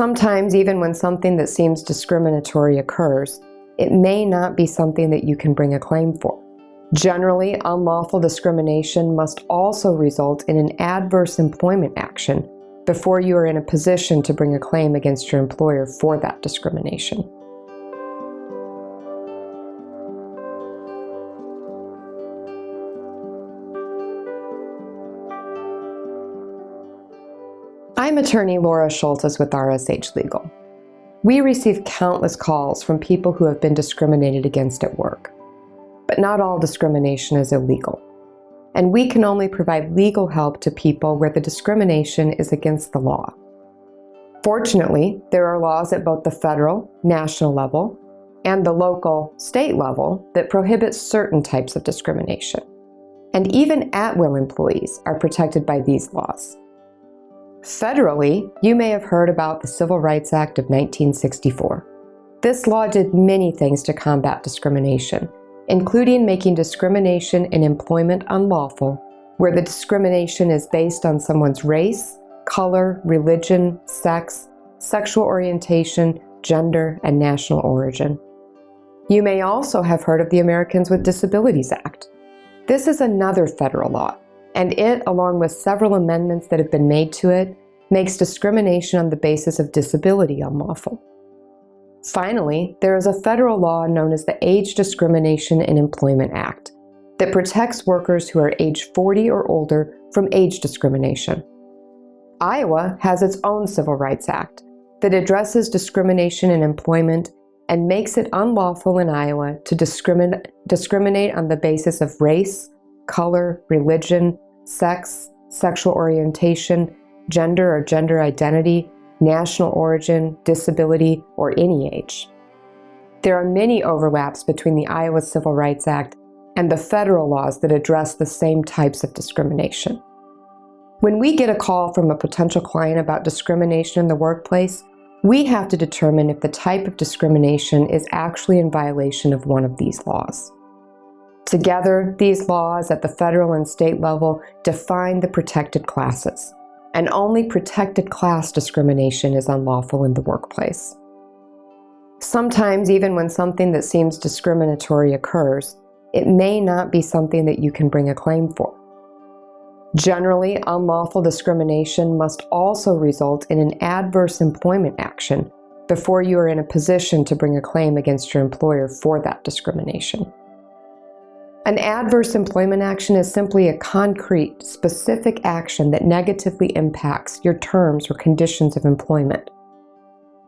Sometimes, even when something that seems discriminatory occurs, it may not be something that you can bring a claim for. Generally, unlawful discrimination must also result in an adverse employment action before you are in a position to bring a claim against your employer for that discrimination. I'm attorney Laura Schultes with RSH Legal. We receive countless calls from people who have been discriminated against at work. But not all discrimination is illegal. And we can only provide legal help to people where the discrimination is against the law. Fortunately, there are laws at both the federal, national level, and the local, state level that prohibit certain types of discrimination. And even at-will employees are protected by these laws. Federally, you may have heard about the Civil Rights Act of 1964. This law did many things to combat discrimination, including making discrimination in employment unlawful, where the discrimination is based on someone's race, color, religion, sex, sexual orientation, gender, and national origin. You may also have heard of the Americans with Disabilities Act. This is another federal law, and it, along with several amendments that have been made to it, makes discrimination on the basis of disability unlawful. Finally, there is a federal law known as the Age Discrimination in Employment Act that protects workers who are age 40 or older from age discrimination. Iowa has its own Civil Rights Act that addresses discrimination in employment and makes it unlawful in Iowa to discriminate on the basis of race, color, religion, sex, sexual orientation, gender or gender identity, national origin, disability, or any age. There are many overlaps between the Iowa Civil Rights Act and the federal laws that address the same types of discrimination. When we get a call from a potential client about discrimination in the workplace, we have to determine if the type of discrimination is actually in violation of one of these laws. Together, these laws at the federal and state level define the protected classes, and only protected class discrimination is unlawful in the workplace. Sometimes, even when something that seems discriminatory occurs, it may not be something that you can bring a claim for. Generally, unlawful discrimination must also result in an adverse employment action before you are in a position to bring a claim against your employer for that discrimination. An adverse employment action is simply a concrete, specific action that negatively impacts your terms or conditions of employment.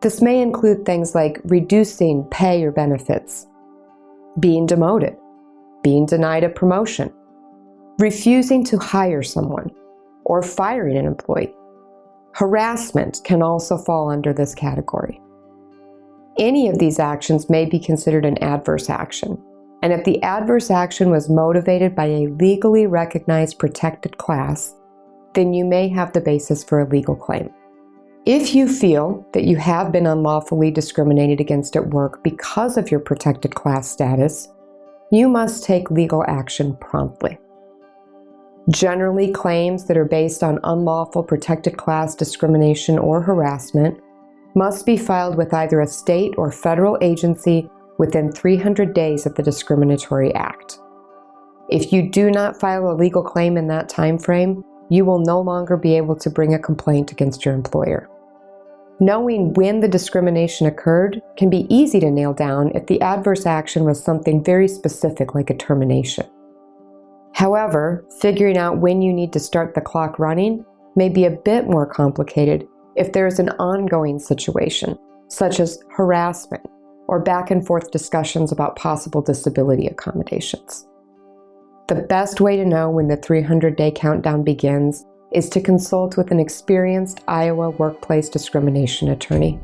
This may include things like reducing pay or benefits, being demoted, being denied a promotion, refusing to hire someone, or firing an employee. Harassment can also fall under this category. Any of these actions may be considered an adverse action. And if the adverse action was motivated by a legally recognized protected class, then you may have the basis for a legal claim. If you feel that you have been unlawfully discriminated against at work because of your protected class status, you must take legal action promptly. Generally, claims that are based on unlawful protected class discrimination or harassment must be filed with either a state or federal agency within 300 days of the discriminatory act. If you do not file a legal claim in that time frame, you will no longer be able to bring a complaint against your employer. Knowing when the discrimination occurred can be easy to nail down if the adverse action was something very specific like a termination. However, figuring out when you need to start the clock running may be a bit more complicated if there is an ongoing situation, such as harassment, or back and forth discussions about possible disability accommodations. The best way to know when the 300-day countdown begins is to consult with an experienced Iowa workplace discrimination attorney.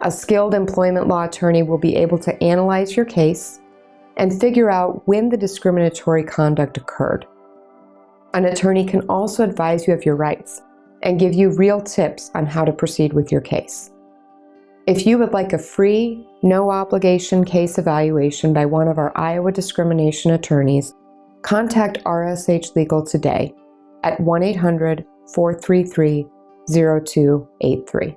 A skilled employment law attorney will be able to analyze your case and figure out when the discriminatory conduct occurred. An attorney can also advise you of your rights and give you real tips on how to proceed with your case. If you would like a free, no-obligation case evaluation by one of our Iowa discrimination attorneys, contact RSH Legal today at 1-800-433-0283.